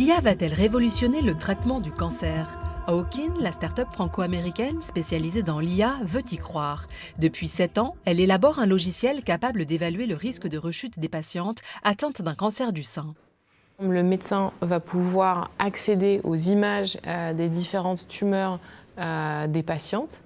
L'IA va-t-elle révolutionner le traitement du cancer? Owkin, la start-up franco-américaine spécialisée dans l'IA, veut y croire. Depuis 7 ans, elle élabore un logiciel capable d'évaluer le risque de rechute des patientes atteintes d'un cancer du sein. Le médecin va pouvoir accéder aux images des différentes tumeurs des patientes,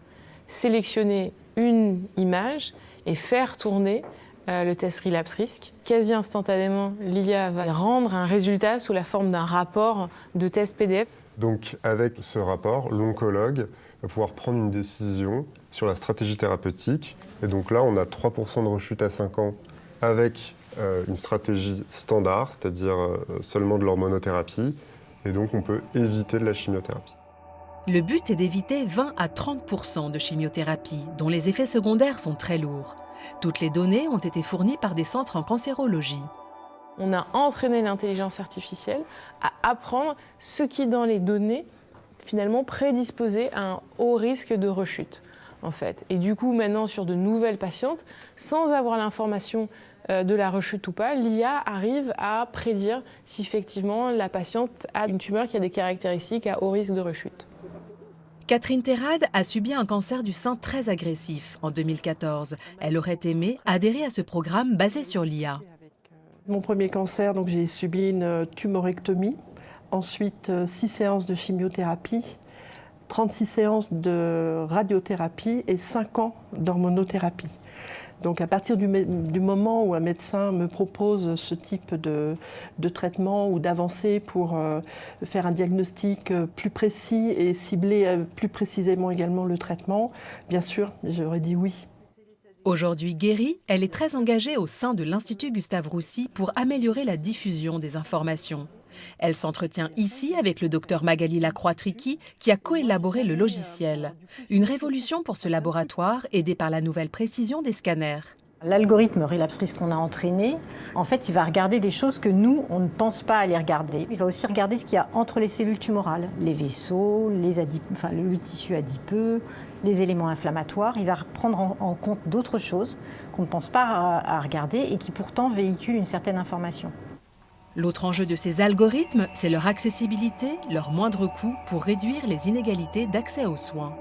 sélectionner une image et faire tourner le test relapse-risque. Quasi instantanément, l'IA va rendre un résultat sous la forme d'un rapport de test PDF. Donc avec ce rapport, l'oncologue va pouvoir prendre une décision sur la stratégie thérapeutique. Et donc là, on a 3% de rechute à 5 ans avec une stratégie standard, c'est-à-dire seulement de l'hormonothérapie. Et donc on peut éviter de la chimiothérapie. Le but est d'éviter 20 à 30% de chimiothérapie, dont les effets secondaires sont très lourds. Toutes les données ont été fournies par des centres en cancérologie. On a entraîné l'intelligence artificielle à apprendre ce qui, dans les données, finalement prédisposait à un haut risque de rechute, en fait. Et du coup, maintenant, sur de nouvelles patientes, sans avoir l'information de la rechute ou pas, l'IA arrive à prédire si effectivement la patiente a une tumeur qui a des caractéristiques à haut risque de rechute. Catherine Terrade a subi un cancer du sein très agressif en 2014. Elle aurait aimé adhérer à ce programme basé sur l'IA. Mon premier cancer, donc j'ai subi une tumorectomie, ensuite 6 séances de chimiothérapie, 36 séances de radiothérapie et 5 ans d'hormonothérapie. Donc à partir du moment où un médecin me propose ce type de traitement ou d'avancée pour faire un diagnostic plus précis et cibler plus précisément également le traitement, bien sûr, j'aurais dit oui. Aujourd'hui guérie, elle est très engagée au sein de l'Institut Gustave-Roussy pour améliorer la diffusion des informations. Elle s'entretient ici avec le docteur Magali Lacroix-Triqui qui a coélaboré le logiciel. Une révolution pour ce laboratoire aidé par la nouvelle précision des scanners. L'algorithme relapse-risque qu'on a entraîné, en fait, il va regarder des choses que nous, on ne pense pas aller regarder. Il va aussi regarder ce qu'il y a entre les cellules tumorales, les vaisseaux, le tissu adipeux, les éléments inflammatoires. Il va prendre en compte d'autres choses qu'on ne pense pas à regarder et qui pourtant véhiculent une certaine information. L'autre enjeu de ces algorithmes, c'est leur accessibilité, leur moindre coût pour réduire les inégalités d'accès aux soins.